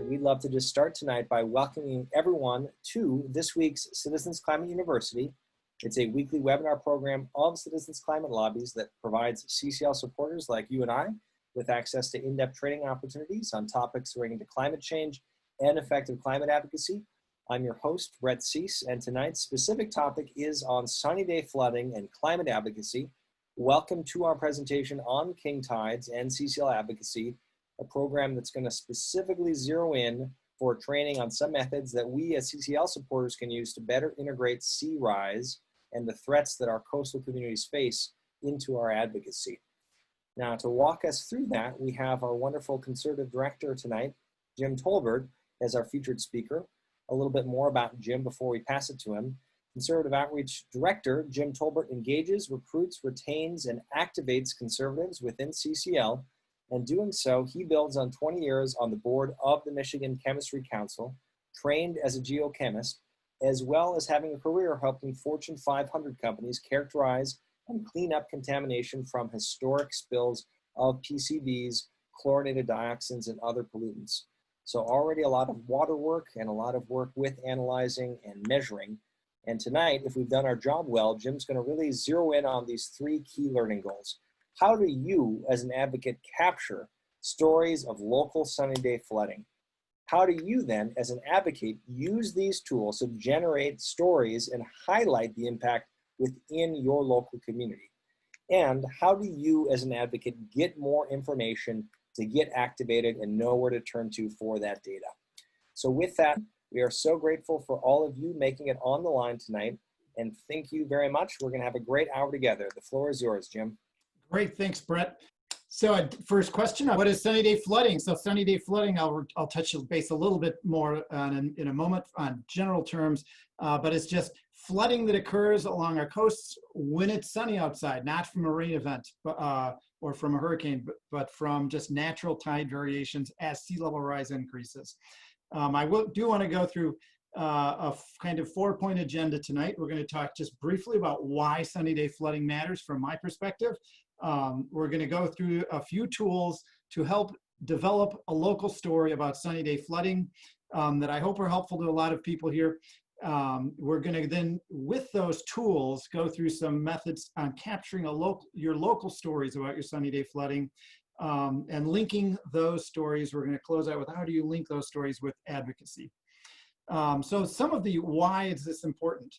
And we'd love to just start tonight by welcoming everyone to this week's Citizens Climate University. It's a weekly webinar program of Citizens Climate Lobbies that provides CCL supporters like you and I with access to in-depth training opportunities on topics relating to climate change and effective climate advocacy. I'm your host, Brett Cease, and tonight's specific topic is on sunny day flooding and climate advocacy. Welcome to our presentation on king tides and CCL advocacy, a program that's going to specifically zero in for training on some methods that we as CCL supporters can use to better integrate sea rise and the threats that our coastal communities face into our advocacy. Now, to walk us through that, we have our wonderful Conservative Director tonight, Jim Tolbert, as our featured speaker. A little bit more about Jim before we pass it to him. Conservative Outreach Director Jim Tolbert engages, recruits, retains, and activates conservatives within CCL. And doing so, he builds on 20 years on the board of the Michigan Chemistry Council, trained as a geochemist, as well as having a career helping Fortune 500 companies characterize and clean up contamination from historic spills of PCBs, chlorinated dioxins, and other pollutants. So already a lot of water work and a lot of work with analyzing and measuring. And tonight, if we've done our job well, Jim's going to really zero in on these three key learning goals. How do you, as an advocate, capture stories of local sunny day flooding? How do you then, as an advocate, use these tools to generate stories and highlight the impact within your local community? And how do you, as an advocate, get more information to get activated and know where to turn to for that data? So with that, we are so grateful for all of you making it on the line tonight. And thank you very much. We're going to have a great hour together. The floor is yours, Jim. Great, thanks, Brett. So first question, what is sunny day flooding? So sunny day flooding, I'll touch base a little bit more on in a moment on general terms, but it's just flooding that occurs along our coasts when it's sunny outside, not from a rain event or from a hurricane, but from just natural tide variations as sea level rise increases. I do want to go through a kind of 4-point agenda tonight. We're going to talk just briefly about why sunny day flooding matters from my perspective. We're going to go through a few tools to help develop a local story about sunny day flooding that I hope are helpful to a lot of people here. We're going to then, with those tools, go through some methods on capturing your local stories about your sunny day flooding and linking those stories. We're going to close out with how do you link those stories with advocacy. So some of the why is this important.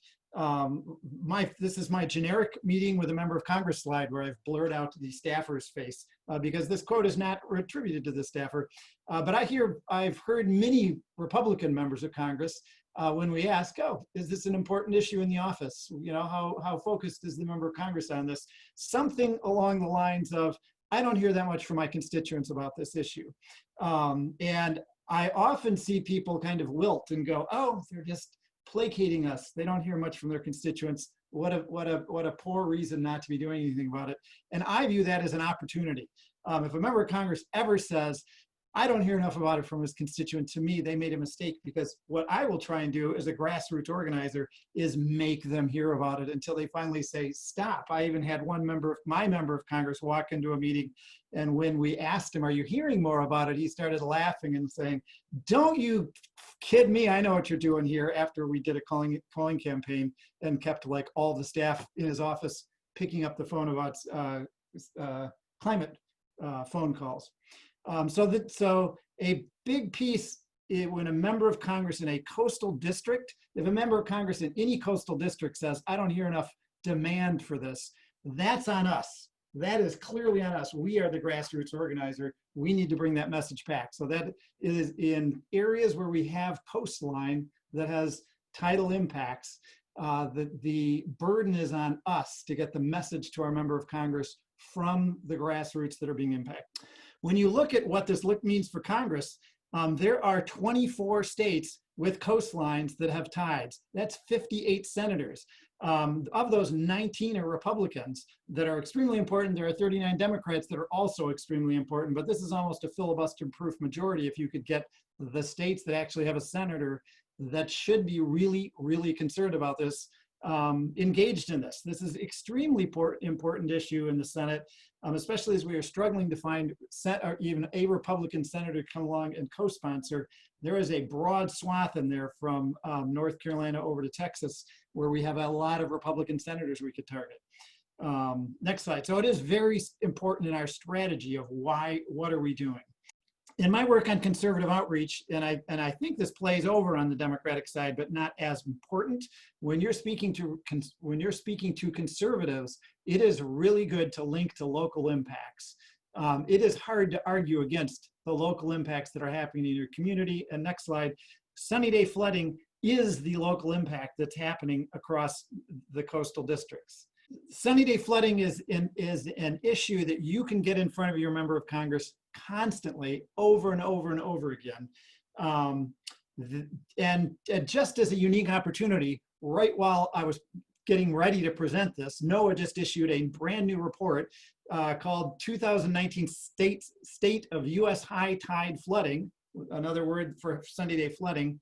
This is my generic meeting with a member of Congress slide where I've blurred out the staffer's face because this quote is not attributed to the staffer. But I've heard many Republican members of Congress when we ask, oh, is this an important issue in the office? You know, how focused is the member of Congress on this? Something along the lines of, I don't hear that much from my constituents about this issue. And I often see people kind of wilt and go, oh, they're just placating us. They don't hear much from their constituents. What a poor reason not to be doing anything about it. And I view that as an opportunity. If a member of Congress ever says, I don't hear enough about it from his constituent, to me, they made a mistake, because what I will try and do as a grassroots organizer is make them hear about it until they finally say, stop. I even had my member of Congress walk into a meeting, and when we asked him, are you hearing more about it? He started laughing and saying, don't you kid me, I know what you're doing here, after we did a calling campaign and kept like all the staff in his office picking up the phone about climate phone calls. So a big piece, when a member of Congress in a coastal district, if a member of Congress in any coastal district says, I don't hear enough demand for this, that's on us. That is clearly on us. We are the grassroots organizer. We need to bring that message back. So that is in areas where we have coastline that has tidal impacts, the burden is on us to get the message to our member of Congress from the grassroots that are being impacted. When you look at what this means for Congress, there are 24 states with coastlines that have tides. That's 58 senators. Of those, 19 are Republicans that are extremely important. There are 39 Democrats that are also extremely important, but this is almost a filibuster-proof majority if you could get the states that actually have a senator that should be really, really concerned about this engaged in this. This is extremely important issue in the Senate, especially as we are struggling to find or even a Republican senator to come along and co-sponsor. There is a broad swath in there from North Carolina over to Texas, where we have a lot of Republican senators we could target. Next slide. So it is very important in our strategy of what are we doing? In my work on conservative outreach, and I think this plays over on the Democratic side, but not as important. When you're speaking to conservatives, it is really good to link to local impacts. It is hard to argue against the local impacts that are happening in your community. And next slide, sunny day flooding is the local impact that's happening across the coastal districts. Sunny day flooding is an issue that you can get in front of your member of Congress constantly, over and over and over again. And just as a unique opportunity, right while I was getting ready to present this, NOAA just issued a brand new report called 2019 State of U.S. High Tide Flooding, another word for sunny day flooding,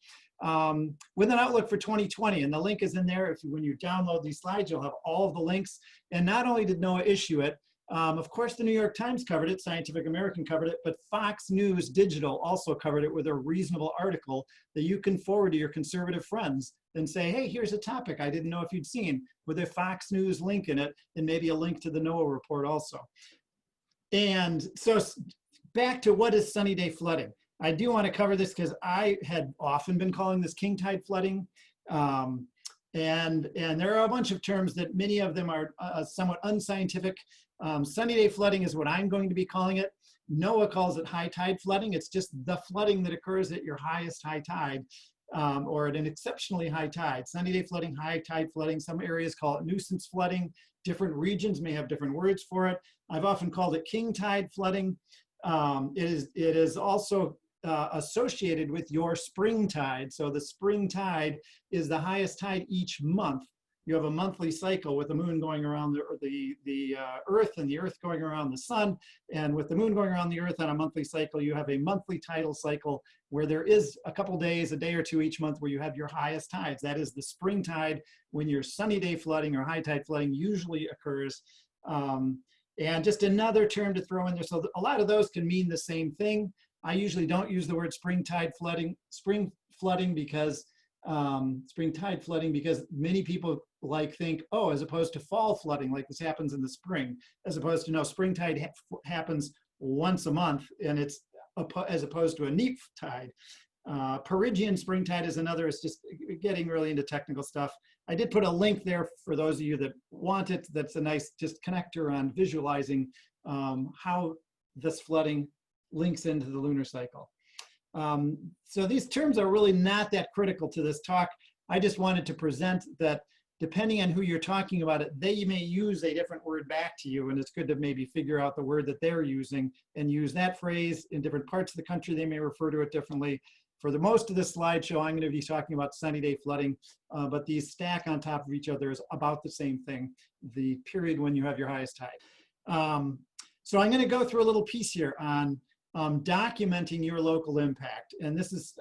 with an outlook for 2020. And the link is in there. When you download these slides, you'll have all of the links. And not only did NOAA issue it, of course, the New York Times covered it, Scientific American covered it, but Fox News Digital also covered it with a reasonable article that you can forward to your conservative friends and say, hey, here's a topic I didn't know if you'd seen, with a Fox News link in it, and maybe a link to the NOAA report also. And so back to what is sunny day flooding. I do want to cover this because I had often been calling this king tide flooding. And there are a bunch of terms that many of them are somewhat unscientific. Sunny day flooding is what I'm going to be calling it. NOAA calls it high tide flooding. It's just the flooding that occurs at your highest high tide or at an exceptionally high tide. Sunny day flooding, high tide flooding. Some areas call it nuisance flooding. Different regions may have different words for it. I've often called it king tide flooding. It is also associated with your spring tide. So the spring tide is the highest tide each month. You have a monthly cycle with the moon going around the earth and the earth going around the sun. And with the moon going around the earth on a monthly cycle, you have a monthly tidal cycle where there is a couple days, a day or two each month where you have your highest tides. That is the spring tide, when your sunny day flooding or high tide flooding usually occurs. And just another term to throw in there. So a lot of those can mean the same thing. I usually don't use the word spring tide flooding because many people think, oh, as opposed to fall flooding, like this happens in the spring, as opposed to no, spring tide happens once a month, and it's as opposed to a neap tide. Perigean spring tide is another. It's just getting really into technical stuff. I did put a link there for those of you that want it. That's a nice just connector on visualizing how this flooding links into the lunar cycle. So these terms are really not that critical to this talk. I just wanted to present that depending on who you're talking about it, they may use a different word back to you, and it's good to maybe figure out the word that they're using and use that phrase. In different parts of the country, they may refer to it differently. For the most of this slideshow, I'm going to be talking about sunny day flooding, but these stack on top of each other is about the same thing, the period when you have your highest tide. So I'm going to go through a little piece here on documenting your local impact. And this is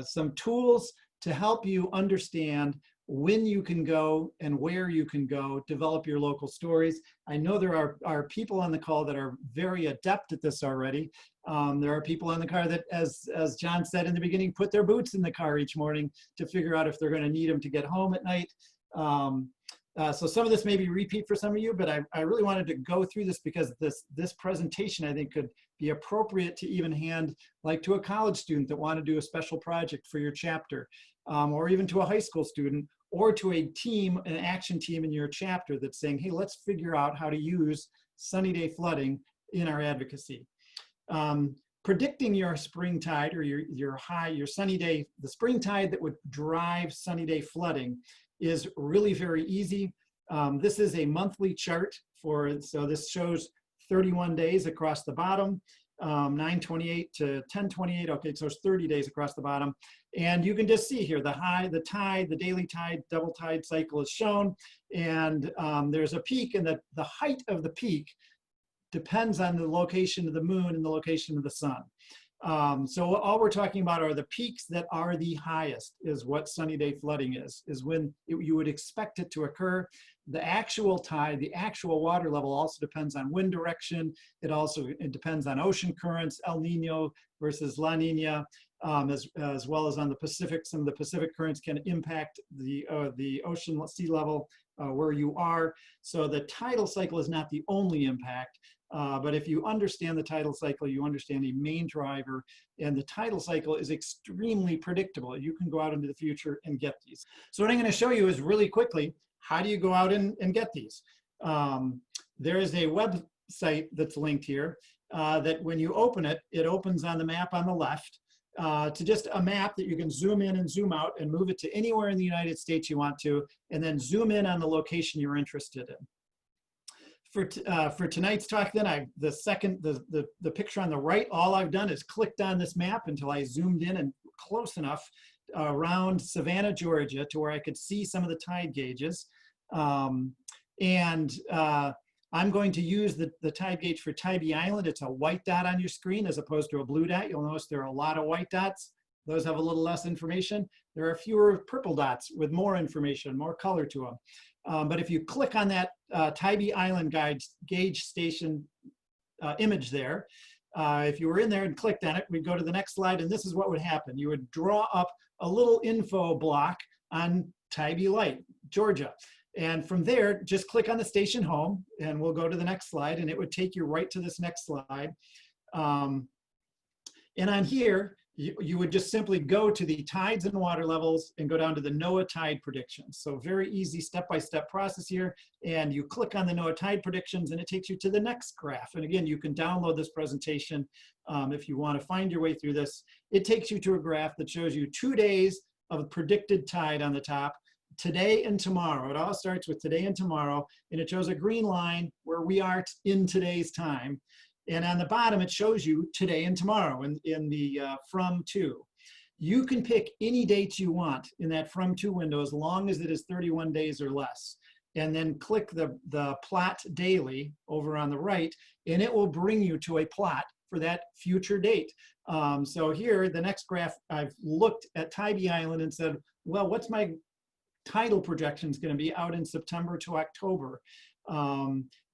some tools to help you understand when you can go and where you can go, develop your local stories. I know there are people on the call that are very adept at this already. There are people on the car that, as John said in the beginning, put their boots in the car each morning to figure out if they're going to need them to get home at night. So some of this may be repeat for some of you, but I really wanted to go through this because this presentation, I think, could be appropriate to even hand like to a college student that want to do a special project for your chapter, or even to a high school student, or to a team, an action team in your chapter that's saying, hey, let's figure out how to use sunny day flooding in our advocacy. Predicting your spring tide or your sunny day, the spring tide that would drive sunny day flooding is really very easy. This is a monthly chart so this shows 31 days across the bottom, 9/28 to 10/28. Okay, so it's 30 days across the bottom. And you can just see here, the tide, the daily tide, double tide cycle is shown. And there's a peak, and the height of the peak depends on the location of the moon and the location of the sun. So all we're talking about are the peaks that are the highest is what sunny day flooding is when you would expect it to occur. The actual tide, the actual water level also depends on wind direction. It depends on ocean currents, El Nino versus La Nina, as well as on the Pacific. Some of the Pacific currents can impact the ocean sea level where you are. So the tidal cycle is not the only impact. But if you understand the tidal cycle, you understand a main driver, and the tidal cycle is extremely predictable. You can go out into the future and get these. So what I'm going to show you is really quickly, how do you go out and get these? There is a website that's linked here that when you open it, it opens on the map on the left to just a map that you can zoom in and zoom out and move it to anywhere in the United States you want to, and then zoom in on the location you're interested in. For tonight's talk, then the picture on the right, all I've done is clicked on this map until I zoomed in and close enough around Savannah, Georgia, to where I could see some of the tide gauges. I'm going to use the tide gauge for Tybee Island. It's a white dot on your screen as opposed to a blue dot. You'll notice there are a lot of white dots. Those have a little less information. There are fewer purple dots with more information, more color to them. But if you click on that Tybee Island gauge station image there, if you were in there and clicked on it, we'd go to the next slide, and this is what would happen. You would draw up a little info block on Tybee Light, Georgia. And from there, just click on the station home, and we'll go to the next slide, and it would take you right to this next slide. And on here, you would just simply go to the tides and water levels and go down to the NOAA tide predictions. So very easy step-by-step process here. And you click on the NOAA tide predictions and it takes you to the next graph. And again, you can download this presentation if you want to find your way through this. It takes you to a graph that shows you 2 days of predicted tide on the top, today and tomorrow. It all starts with today and tomorrow. And it shows a green line where we are in today's time. And on the bottom, it shows you today and tomorrow in the from to. You can pick any dates you want in that from to window as long as it is 31 days or less. And then click the plot daily over on the right, and it will bring you to a plot for that future date. So here, the next graph, I've looked at Tybee Island and said, well, what's my tidal projections going to be out in September to October?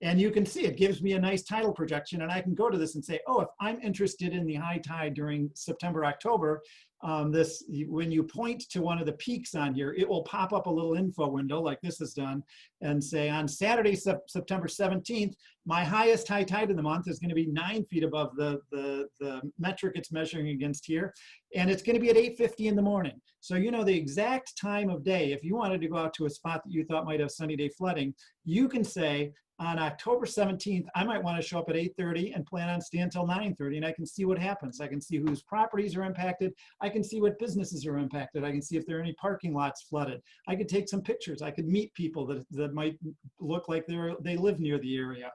And you can see it gives me a nice tidal projection, and I can go to this and say, oh, if I'm interested in the high tide during September, October, when you point to one of the peaks on here, it will pop up a little info window like this is done and say on Saturday, September 17th, my highest high tide of the month is going to be 9 feet above the metric it's measuring against here. And it's going to be at 8:50 in the morning. So you know the exact time of day. If you wanted to go out to a spot that you thought might have sunny day flooding, you can say, on October 17th, I might want to show up at 8:30 and plan on staying until 9:30, and I can see what happens. I can see whose properties are impacted. I can see what businesses are impacted. I can see if there are any parking lots flooded. I could take some pictures. I could meet people that might look like they live near the area.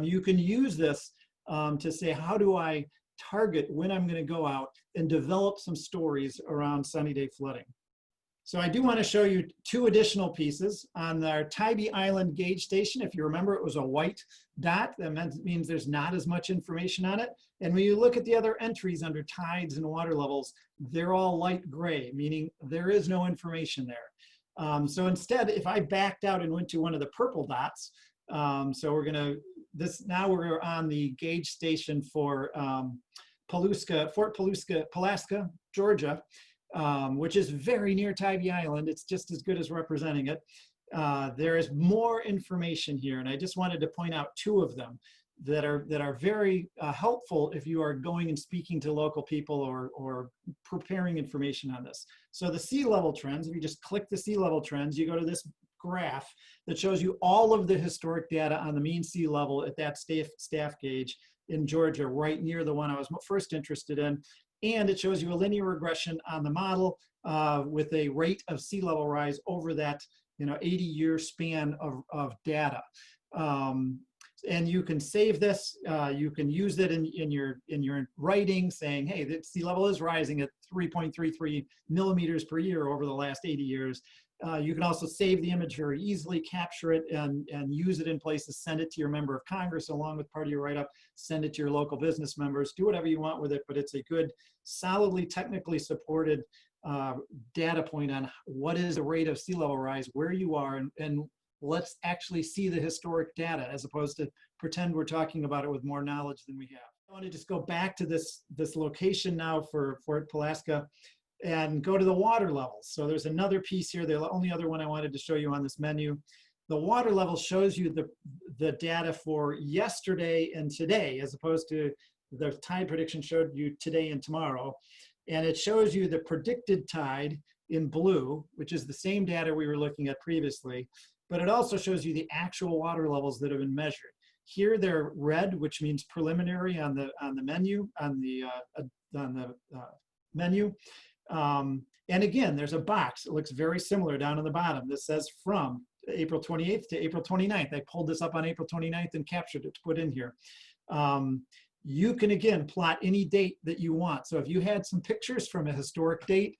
You can use this to say, how do I target when I'm going to go out and develop some stories around sunny day flooding? So I do want to show you 2 additional pieces on our Tybee Island gauge station. If you remember, it was a white dot. That means there's not as much information on it. And when you look at the other entries under tides and water levels, they're all light gray, meaning there is no information there. So instead, if I backed out and went to one of the purple dots, so we're going to, now we're on the gauge station for Fort Pulaska, Georgia. Which is very near Tybee Island. It's just as good as representing it. There is more information here, and I just wanted to point out 2 of them that are very helpful if you are going and speaking to local people or preparing information on this. So the sea level trends, if you just click the sea level trends, you go to this graph that shows you all of the historic data on the mean sea level at that staff gauge in Georgia, right near the one I was first interested in. And it shows you a linear regression on the model with a rate of sea level rise over that 80-year span of data. And you can save this. You can use it in your writing, saying, hey, the sea level is rising at 3.33 millimeters per year over the last 80 years. You can also save the image very easily, capture it, and use it in places, send it to your member of Congress along with part of your write-up, send it to your local business members, do whatever you want with it, but it's a good, solidly technically supported data point on what is the rate of sea level rise, where you are, and let's actually see the historic data as opposed to pretend we're talking about it with more knowledge than we have. I want to just go back to this location now for Fort Pulaski and go to the water levels. So there's another piece here, the only other one I wanted to show you on this menu. The water level shows you the data for yesterday and today, as opposed to the tide prediction showed you today and tomorrow. And it shows you the predicted tide in blue, which is the same data we were looking at previously, but it also shows you the actual water levels that have been measured. Here they're red, which means preliminary on the menu, menu. And again, there's a box. It looks very similar down on the bottom. This says from April 28th to April 29th. I pulled this up on April 29th and captured it to put in here. You can, again, plot any date that you want. So if you had some pictures from a historic date,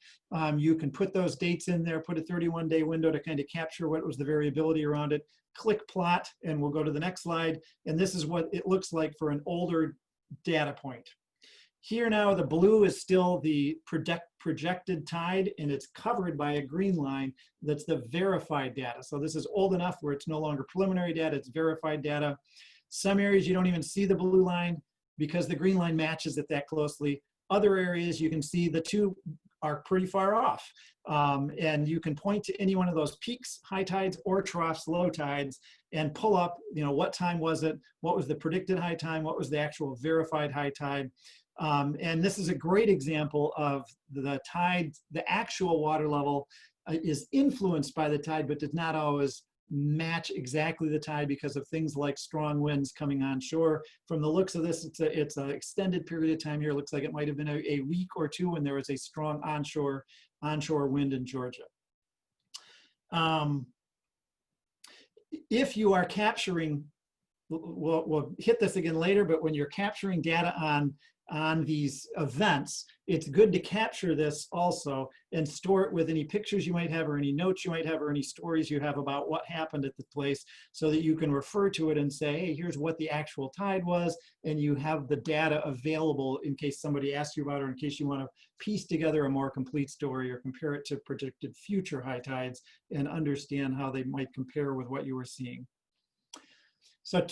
you can put those dates in there, put a 31-day window to kind of capture what was the variability around it. Click plot, and we'll go to the next slide. And this is what it looks like for an older data point. Here now, the blue is still the projected tide, and it's covered by a green line that's the verified data. So this is old enough where it's no longer preliminary data, it's verified data. Some areas you don't even see the blue line because the green line matches it that closely. Other areas you can see the two are pretty far off. And you can point to any one of those peaks, high tides, or troughs, low tides, and pull up, what time was it? What was the predicted high time? What was the actual verified high tide? And this is a great example of the tide, the actual water level is influenced by the tide, but does not always match exactly the tide because of things like strong winds coming onshore. From the looks of this, it's an extended period of time here. It looks like it might have been a week or two when there was a strong onshore wind in Georgia. If you are capturing, we'll hit this again later, but when you're capturing data on these events, it's good to capture this also and store it with any pictures you might have or any notes you might have or any stories you have about what happened at the place so that you can refer to it and say, hey, here's what the actual tide was, and you have the data available in case somebody asks you about it or in case you want to piece together a more complete story or compare it to predicted future high tides and understand how they might compare with what you were seeing. So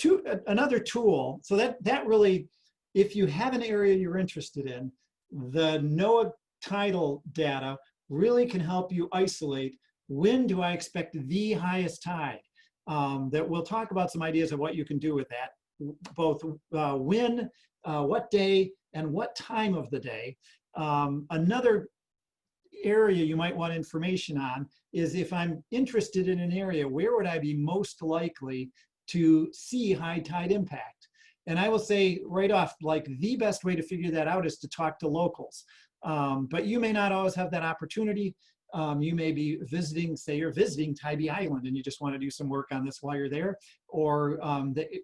another tool, so that really, if you have an area you're interested in, the NOAA tidal data really can help you isolate when do I expect the highest tide. That we'll talk about some ideas of what you can do with that, both when, what day, and what time of the day. Another area you might want information on is if I'm interested in an area, where would I be most likely to see high tide impact? And I will say right off, like the best way to figure that out is to talk to locals. But you may not always have that opportunity. You may be visiting, say you're visiting Tybee Island and you just want to do some work on this while you're there. Or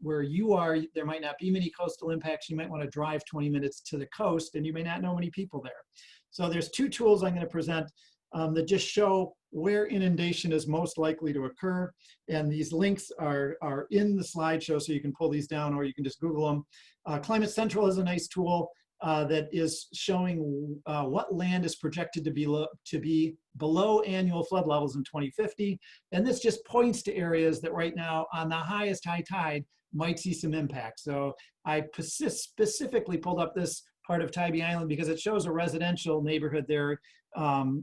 where you are, there might not be many coastal impacts. You might want to drive 20 minutes to the coast and you may not know many people there. So there's two tools I'm going to present that just show where inundation is most likely to occur. And these links are in the slideshow, so you can pull these down or you can just Google them. Climate Central is a nice tool that is showing what land is projected to be below annual flood levels in 2050. And this just points to areas that right now on the highest high tide might see some impact. So I specifically pulled up this part of Tybee Island because it shows a residential neighborhood there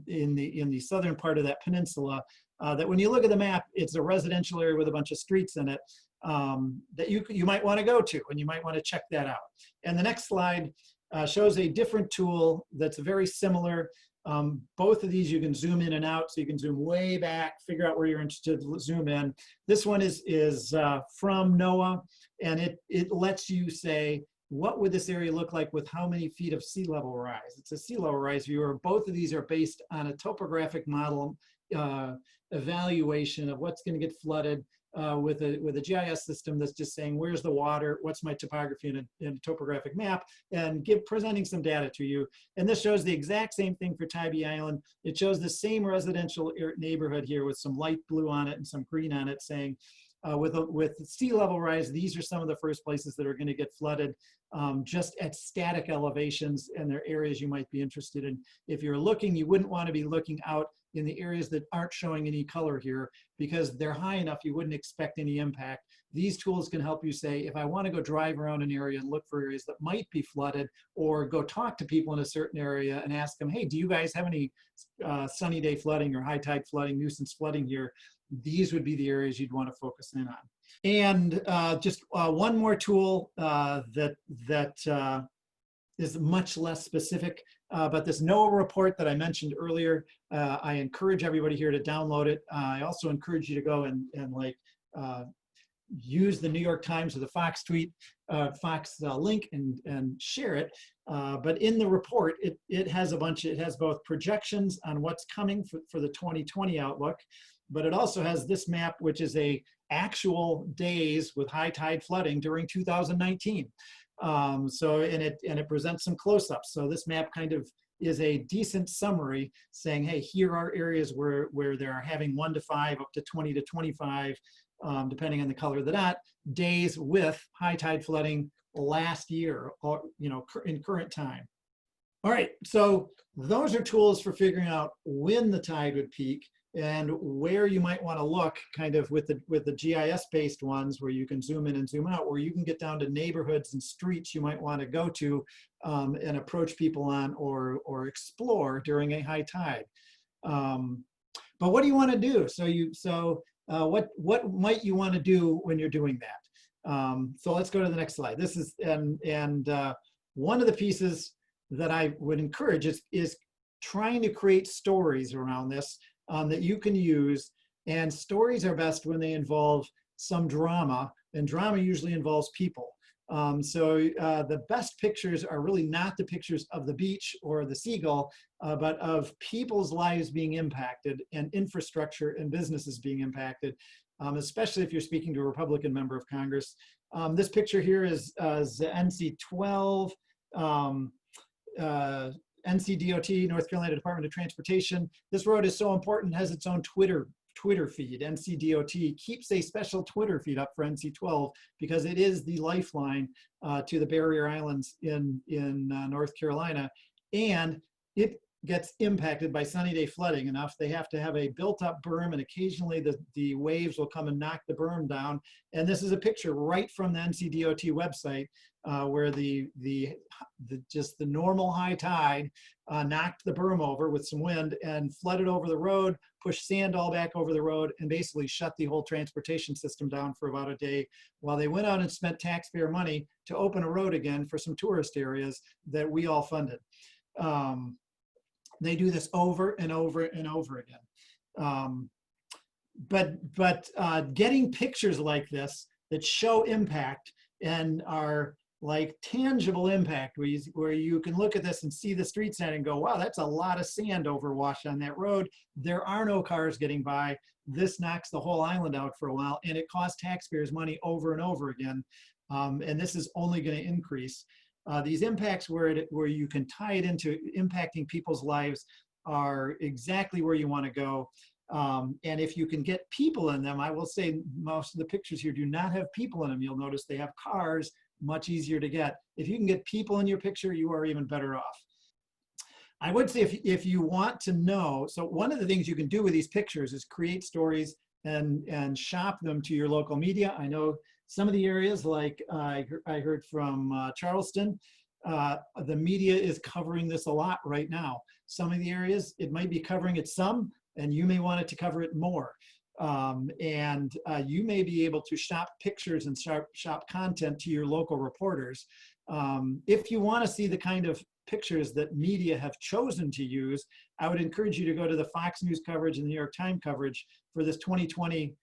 in the southern part of that peninsula, that when you look at the map, it's a residential area with a bunch of streets in it that you might want to go to, and you might want to check that out. And the next slide shows a different tool that's very similar. Both of these you can zoom in and out, so you can zoom way back, figure out where you're interested, zoom in. This one is from NOAA, and it lets you say, what would this area look like with how many feet of sea level rise? It's a sea level rise viewer. Both of these are based on a topographic model evaluation of what's going to get flooded, with a GIS system that's just saying, where's the water, what's my topography in a topographic map, and presenting some data to you. And this shows the exact same thing for Tybee Island. It shows the same residential neighborhood here with some light blue on it and some green on it, saying, with sea level rise, these are some of the first places that are going to get flooded, just at static elevations, and they're areas you might be interested in. If you're looking, you wouldn't want to be looking out in the areas that aren't showing any color here, because they're high enough you wouldn't expect any impact. These tools can help you say, if I want to go drive around an area and look for areas that might be flooded, or go talk to people in a certain area and ask them, hey, do you guys have any sunny day flooding or high tide flooding, nuisance flooding here? These would be the areas you'd want to focus in on. And just one more tool that is much less specific, but this NOAA report that I mentioned earlier, I encourage everybody here to download it. I also encourage you to go and use the New York Times or the Fox tweet, Fox link and share it. But in the report, it has both projections on what's coming for the 2020 outlook, but it also has this map, which is a actual days with high tide flooding during 2019. And it presents some close-ups. So this map kind of is a decent summary saying, hey, here are areas where they're having 1 to 5 up to 20 to 25, depending on the color of the dot, days with high tide flooding last year, or in current time. All right, so those are tools for figuring out when the tide would peak and where you might want to look, kind of with the GIS-based ones where you can zoom in and zoom out, where you can get down to neighborhoods and streets you might want to go to and approach people on or explore during a high tide. But what do you want to do? What might you want to do when you're doing that? So let's go to the next slide. This is one of the pieces that I would encourage is trying to create stories around this that you can use. And stories are best when they involve some drama, and drama usually involves people. The best pictures are really not the pictures of the beach or the seagull, but of people's lives being impacted and infrastructure and businesses being impacted, especially if you're speaking to a Republican member of Congress. This picture here is NC-12, NCDOT, North Carolina Department of Transportation. This road is so important, it has its own Twitter feed. NCDOT keeps a special Twitter feed up for NC-12 because it is the lifeline to the barrier islands in North Carolina. And it gets impacted by sunny day flooding enough. They have to have a built up berm, and occasionally the waves will come and knock the berm down. And this is a picture right from the NCDOT website where just the normal high tide knocked the berm over with some wind and flooded over the road, pushed sand all back over the road, and basically shut the whole transportation system down for about a day while they went out and spent taxpayer money to open a road again for some tourist areas that we all funded. They do this over and over and over again. But getting pictures like this that show impact and are like tangible impact, where you can look at this and see the street sign and go, wow, that's a lot of sand overwashed on that road. There are no cars getting by. This knocks the whole island out for a while, and it costs taxpayers money over and over again. And this is only going to increase. These impacts where you can tie it into impacting people's lives are exactly where you want to go. And if you can get people in them, I will say most of the pictures here do not have people in them. You'll notice they have cars, much easier to get. If you can get people in your picture, you are even better off. I would say if you want to know, so one of the things you can do with these pictures is create stories and shop them to your local media. I know some of the areas, like I heard from Charleston, the media is covering this a lot right now. Some of the areas, it might be covering it some, and you may want it to cover it more. You may be able to shop pictures and shop content to your local reporters. If you want to see the kind of pictures that media have chosen to use, I would encourage you to go to the Fox News coverage and the New York Times coverage for this 2020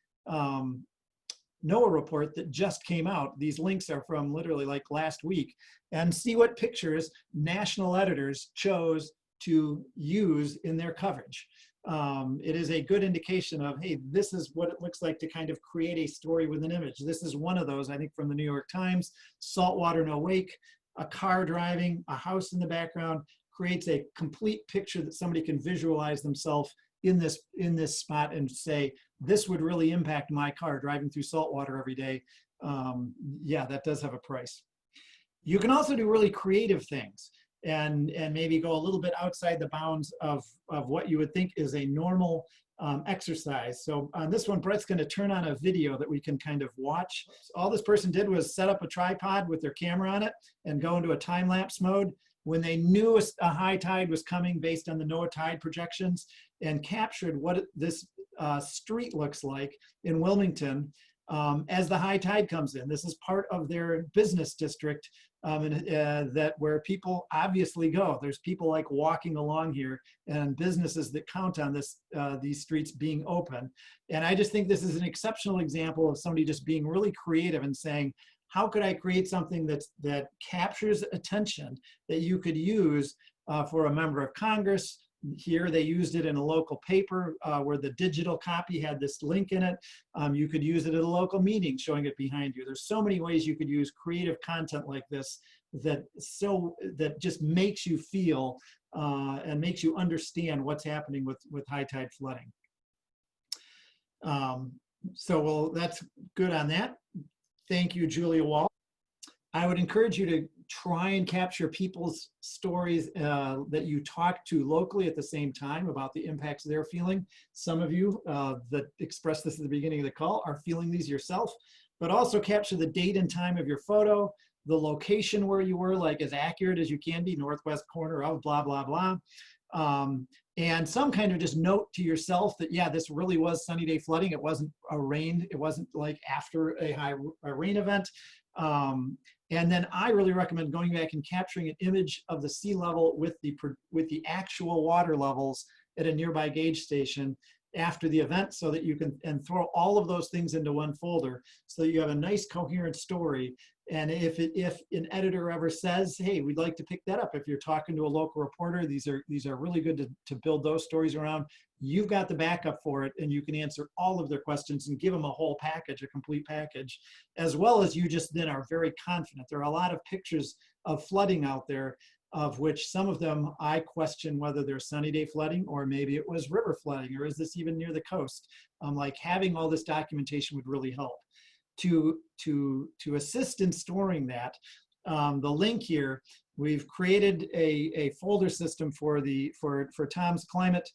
NOAA report that just came out. These links are from literally like last week, and see what pictures national editors chose to use in their coverage. it is a good indication of, hey, this is what it looks like to kind of create a story with an image. This is one of those, I think, from the New York Times. Saltwater, no wake, a car driving, a house in the background, creates a complete picture that somebody can visualize themselves in this spot and say, this would really impact my car driving through saltwater every day. Yeah, that does have a price. You can also do really creative things and maybe go a little bit outside the bounds of what you would think is a normal exercise. So on this one, Brett's going to turn on a video that we can kind of watch. All this person did was set up a tripod with their camera on it and go into a time-lapse mode when they knew a high tide was coming based on the NOAA tide projections, and captured what this street looks like in Wilmington as the high tide comes in. This is part of their business district that where people obviously go. There's people like walking along here and businesses that count on this, these streets being open. And I just think this is an exceptional example of somebody just being really creative and saying, how could I create something that captures attention that you could use for a member of Congress? Here they used it in a local paper where the digital copy had this link in it. You could use it at a local meeting showing it behind you. There's so many ways you could use creative content like this that just makes you feel and makes you understand what's happening with high tide flooding. Well, that's good on that. Thank you, Julia Wall. I would encourage you to try and capture people's stories that you talk to locally at the same time about the impacts they're feeling. Some of you that expressed this at the beginning of the call are feeling these yourself, but also capture the date and time of your photo, the location where you were, like as accurate as you can be, northwest corner of blah, blah, blah. And some kind of just note to yourself that, yeah, this really was sunny day flooding. It wasn't a rain. It wasn't like after a rain event. And then I really recommend going back and capturing an image of the sea level with the actual water levels at a nearby gauge station after the event, so that you can throw all of those things into one folder so that you have a nice coherent story. And if an editor ever says, hey, we'd like to pick that up, if you're talking to a local reporter, these are really good to build those stories around. You've got the backup for it, and you can answer all of their questions and give them a whole package, a complete package, as well as you just then are very confident. There are a lot of pictures of flooding out there, of which some of them I question whether they're sunny day flooding or maybe it was river flooding, or is this even near the coast? Like having all this documentation would really help. To assist in storing that, the link here, we've created a folder system for Tom's climate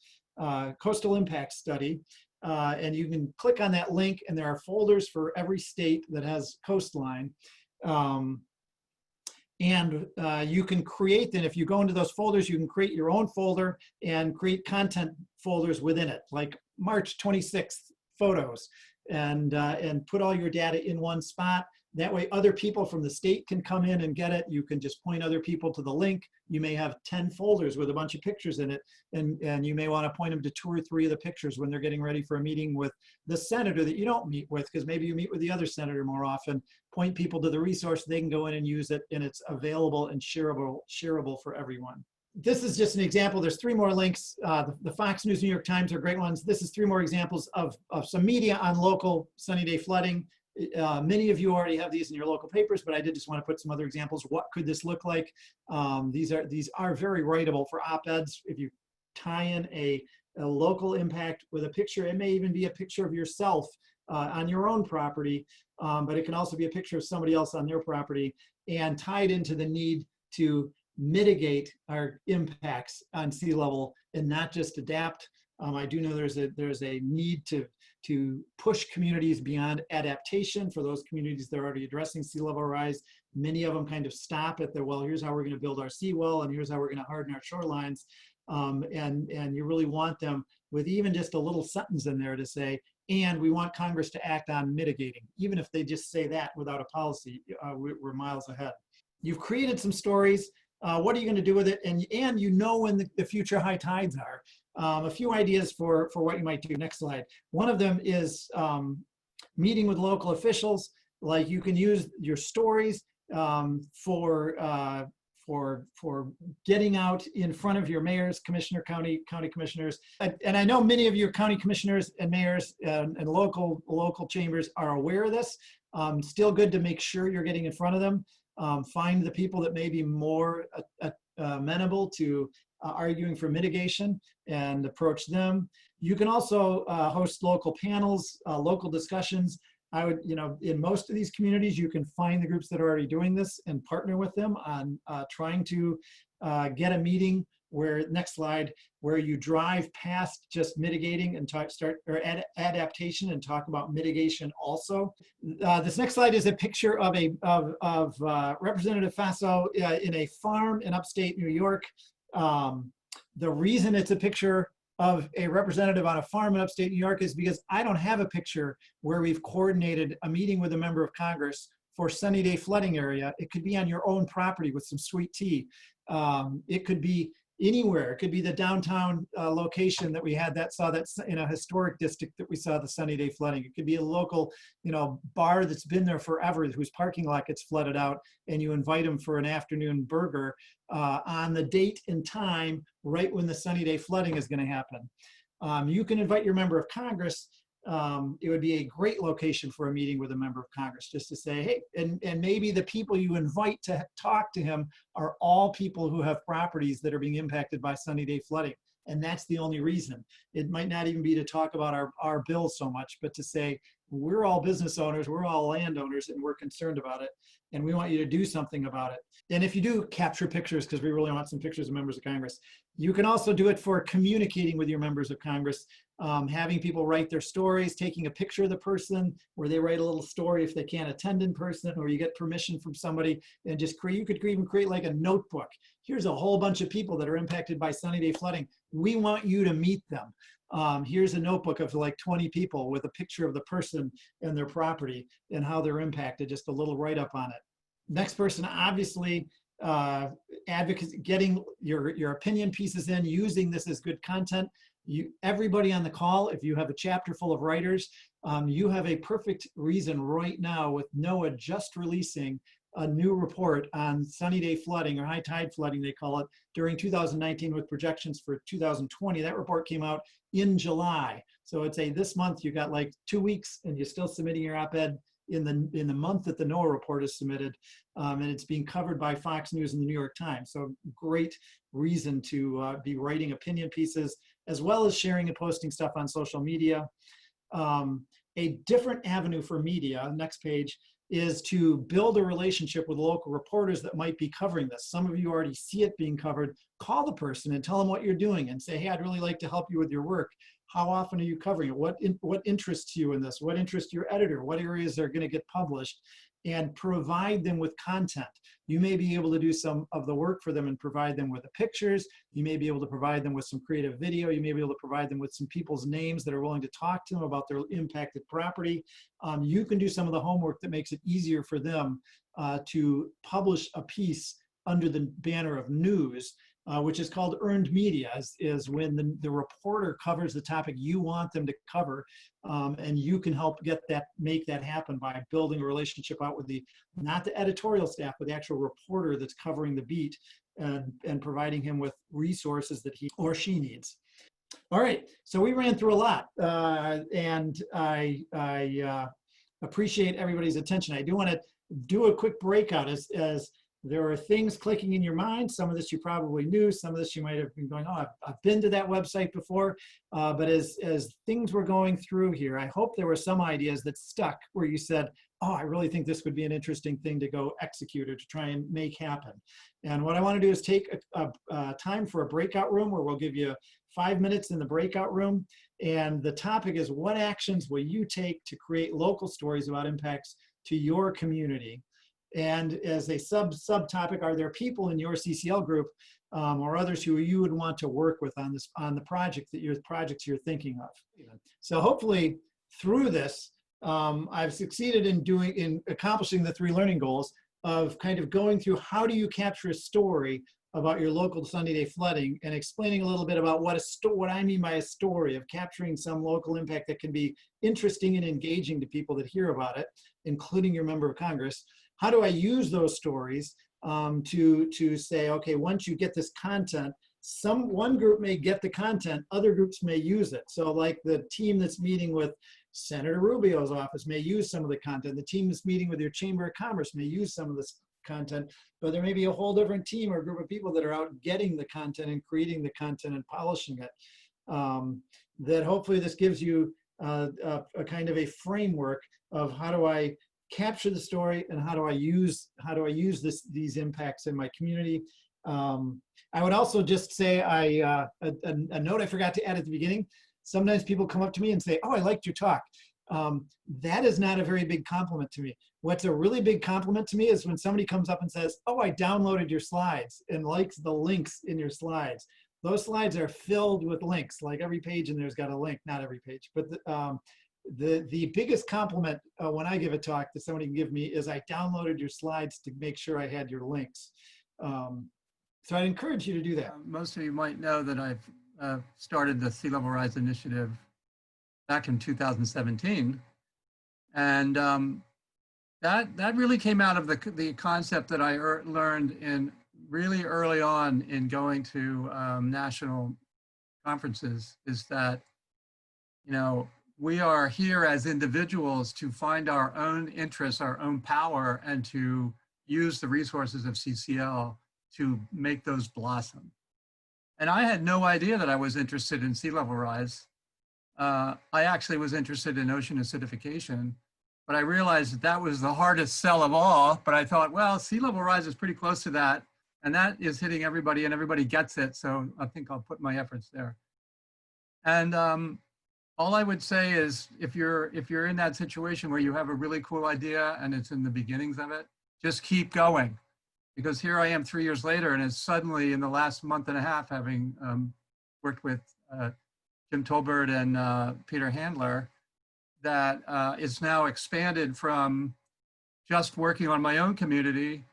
coastal impact study, and you can click on that link, and there are folders for every state that has coastline. You can create, then if you go into those folders, you can create your own folder and create content folders within it, like March 26th photos, and put all your data in one spot. That way other people from the state can come in and get it. You can just point other people to the link. You may have 10 folders with a bunch of pictures in it, and you may want to point them to 2 or 3 of the pictures when they're getting ready for a meeting with the senator that you don't meet with, because maybe you meet with the other senator more often. Point people to the resource, they can go in and use it, and it's available and shareable for everyone. This is just an example. There's 3 more links. The Fox News, New York Times are great ones. This is 3 more examples of some media on local sunny day flooding. Many of you already have these in your local papers, but I did just want to put some other examples. What could this look like? These are very writable for op-eds. If you tie in a local impact with a picture, it may even be a picture of yourself on your own property, but it can also be a picture of somebody else on their property, and tied into the need to mitigate our impacts on sea level and not just adapt. I do know there's a need to push communities beyond adaptation. For those communities that are already addressing sea level rise, many of them kind of stop at the, well, here's how we're going to build our seawall, and here's how we're going to harden our shorelines. And you really want them with even just a little sentence in there to say, and we want Congress to act on mitigating. Even if they just say that without a policy, we're miles ahead. You've created some stories. What are you going to do with it? And you know when the future high tides are. A few ideas for what you might do. Next slide. One of them is meeting with local officials. Like, you can use your stories for for getting out in front of your mayors, county commissioners. And I know many of your county commissioners and mayors and local chambers are aware of this. Still good to make sure you're getting in front of them. Find the people that may be more amenable to arguing for mitigation and approach them. You can also host local panels, local discussions. I would, in most of these communities, you can find the groups that are already doing this and partner with them on trying to get a meeting where, next slide, where you drive past just mitigating and adaptation and talk about mitigation also. This next slide is a picture of Representative Faso in a farm in upstate New York. The reason it's a picture of a representative on a farm in upstate New York is because I don't have a picture where we've coordinated a meeting with a member of Congress for sunny day flooding area. It could be on your own property with some sweet tea. It could be anywhere. It could be the downtown location that we had saw that in a historic district that we saw the sunny day flooding. It could be a local, bar that's been there forever whose parking lot gets flooded out, and you invite them for an afternoon burger on the date and time right when the sunny day flooding is going to happen. You can invite your member of Congress. It would be a great location for a meeting with a member of Congress, just to say, hey, and maybe the people you invite to talk to him are all people who have properties that are being impacted by sunny day flooding. And that's the only reason. It might not even be to talk about our bills so much, but to say, we're all business owners, we're all landowners, and we're concerned about it. And we want you to do something about it. And if you do capture pictures, because we really want some pictures of members of Congress, you can also do it for communicating with your members of Congress, having people write their stories, taking a picture of the person where they write a little story if they can't attend in person, or you get permission from somebody and just create, you could even create like a notebook. Here's a whole bunch of people that are impacted by sunny day flooding. We want you to meet them. Here's a notebook of like 20 people with a picture of the person and their property and how they're impacted, just a little write-up on it. Next person, obviously, advocacy, getting your opinion pieces in, using this as good content. Everybody on the call, if you have a chapter full of writers, you have a perfect reason right now with NOAA just releasing a new report on sunny day flooding, or high tide flooding, they call it, during 2019 with projections for 2020. That report came out in July. So it's this month, you got like 2 weeks and you're still submitting your op-ed in the month that the NOAA report is submitted. And it's being covered by Fox News and the New York Times. So great reason to be writing opinion pieces, as well as sharing and posting stuff on social media. A different avenue for media, next page, is to build a relationship with local reporters that might be covering this. Some of you already see it being covered. Call the person and tell them what you're doing and say, hey, I'd really like to help you with your work. How often are you covering it? What interests you in this? What interests your editor? What areas are going to get published? And provide them with content. You may be able to do some of the work for them and provide them with the pictures. You may be able to provide them with some creative video. You may be able to provide them with some people's names that are willing to talk to them about their impacted property. You can do some of the homework that makes it easier for them to publish a piece under the banner of news, which is called earned media, is when the reporter covers the topic you want them to cover, and you can help make that happen by building a relationship out with not the editorial staff, but the actual reporter that's covering the beat, and providing him with resources that he or she needs. All right, so we ran through a lot, and I appreciate everybody's attention. I do want to do a quick breakout as there are things clicking in your mind. Some of this you probably knew. Some of this you might have been going, oh, I've been to that website before. But as things were going through here, I hope there were some ideas that stuck where you said, oh, I really think this would be an interesting thing to go execute or to try and make happen. And what I want to do is take a time for a breakout room where we'll give you 5 minutes in the breakout room. And the topic is, what actions will you take to create local stories about impacts to your community? And as a subtopic, are there people in your CCL group or others who you would want to work with on the projects you're thinking of? So hopefully through this, I've succeeded in accomplishing the 3 learning goals of kind of going through how do you capture a story about your local sunny day flooding, and explaining a little bit about what I mean by a story, of capturing some local impact that can be interesting and engaging to people that hear about it, including your member of Congress. how do I use those stories to say, okay, once you get this content, one group may get the content, other groups may use it. So like the team that's meeting with Senator Rubio's office may use some of the content. The team that's meeting with your Chamber of Commerce may use some of this content, but there may be a whole different team or group of people that are out getting the content and creating the content and polishing it. That hopefully this gives you a kind of a framework of how do I capture the story and how do I use these impacts in my community. I would also just say a note I forgot to add at the beginning. Sometimes people come up to me and say, "Oh, I liked your talk." That is not a very big compliment to me. What's a really big compliment to me is when somebody comes up and says, "Oh, I downloaded your slides," and likes the links in your slides. Those slides are filled with links. Like every page in there's got a link, not every page. But the biggest compliment when I give a talk that somebody can give me is I downloaded your slides to make sure I had your links. So I'd encourage you to do that. Most of you might know that I've started the Sea Level Rise initiative back in 2017. And that really came out of the concept that I learned in really early on in going to national conferences, is that, you know, we are here as individuals to find our own interests, our own power, and to use the resources of CCL to make those blossom. And I had no idea that I was interested in sea level rise. I actually was interested in ocean acidification, but I realized that was the hardest sell of all. But I thought, well, sea level rise is pretty close to that, and that is hitting everybody and everybody gets it. So I think I'll put my efforts there. And all I would say is if you're in that situation where you have a really cool idea and it's in the beginnings of it, just keep going. Because here I am 3 years later, and it's suddenly in the last month and a half, having worked with Jim Tolbert and Peter Handler, that it's now expanded from just working on my own community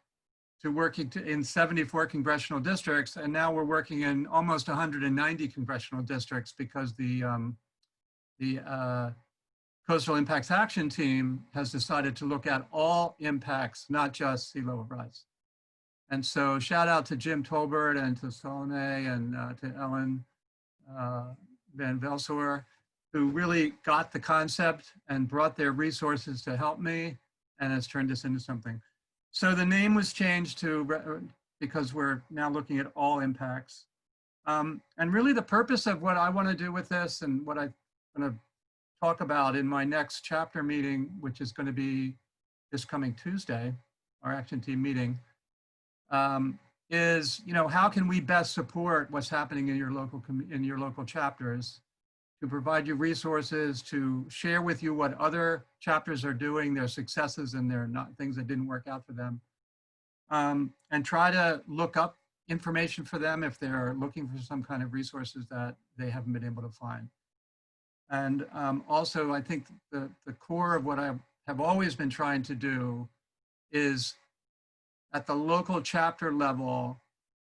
to working in 74 congressional districts. And now we're working in almost 190 congressional districts because the Coastal Impacts Action Team has decided to look at all impacts, not just sea level rise. And so shout out to Jim Tolbert and to Salome and to Ellen Van Velsoer, who really got the concept and brought their resources to help me, and has turned this into something. So the name was changed to, because we're now looking at all impacts. And really the purpose of what I want to do with this and what I'm going to talk about in my next chapter meeting, which is going to be this coming Tuesday, our action team meeting, is, you know, how can we best support what's happening in your local chapters, to provide you resources, to share with you what other chapters are doing, their successes and their things that didn't work out for them, and try to look up information for them if they're looking for some kind of resources that they haven't been able to find. And also, I think the core of what I have always been trying to do is at the local chapter level,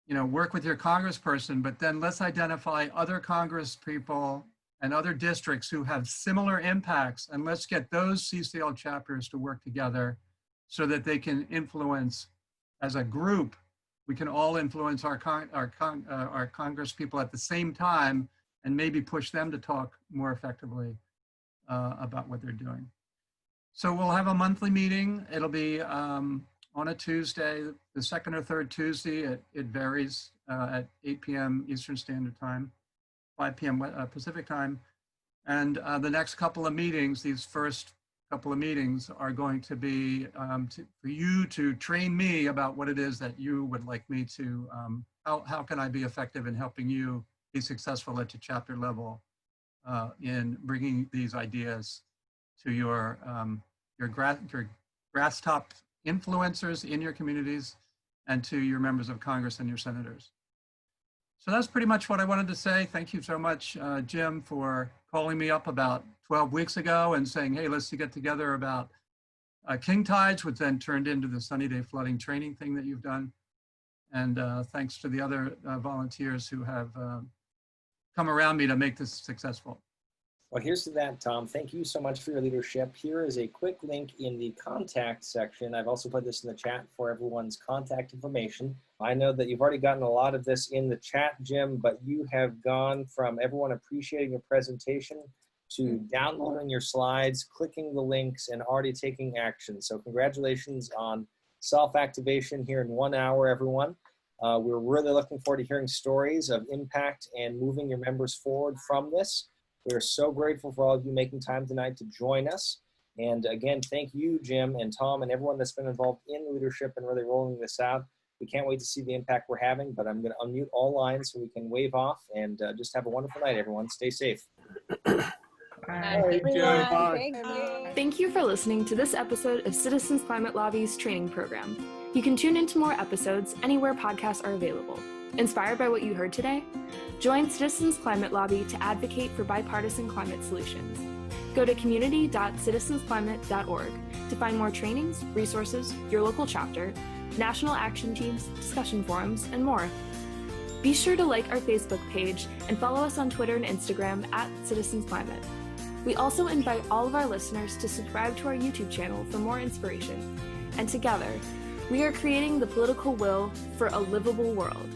you know, work with your congressperson, but then let's identify other Congress people and other districts who have similar impacts, and let's get those CCL chapters to work together so that they can influence as a group. We can all influence our Congress people at the same time and maybe push them to talk more effectively about what they're doing. So we'll have a monthly meeting. It'll be on a Tuesday, the second or third Tuesday. It varies at 8 p.m. Eastern Standard Time, 5 p.m. Pacific Time. And the next couple of meetings, these first couple of meetings, are going to be for you to train me about what it is that you would like me to, how can I be effective in helping you be successful at the chapter level in bringing these ideas to your grass top influencers in your communities and to your members of Congress and your senators. So that's pretty much what I wanted to say. Thank you so much, Jim, for calling me up about 12 weeks ago and saying, hey, let's get together about king tides, which then turned into the sunny day flooding training thing that you've done. And thanks to the other volunteers who have come around me to make this successful. Well, here's to that, Tom. Thank you so much for your leadership. Here is a quick link in the contact section. I've also put this in the chat for everyone's contact information. I know that you've already gotten a lot of this in the chat, Jim, but you have gone from everyone appreciating your presentation to downloading your slides, clicking the links, and already taking action. So congratulations on self-activation here in 1 hour, everyone. We're really looking forward to hearing stories of impact and moving your members forward from this. We are so grateful for all of you making time tonight to join us. And again, thank you, Jim and Tom, and everyone that's been involved in leadership and really rolling this out. We can't wait to see the impact we're having, but I'm going to unmute all lines so we can wave off and just have a wonderful night, everyone. Stay safe. Bye. Thank you for listening to this episode of Citizens Climate Lobby's training program. You can tune into more episodes anywhere podcasts are available. Inspired by what you heard today? Join Citizens Climate Lobby to advocate for bipartisan climate solutions. Go to community.citizensclimate.org to find more trainings, resources, your local chapter, national action teams, discussion forums, and more. Be sure to like our Facebook page and follow us on Twitter and Instagram @CitizensClimate. We also invite all of our listeners to subscribe to our YouTube channel for more inspiration. And together, we are creating the political will for a livable world.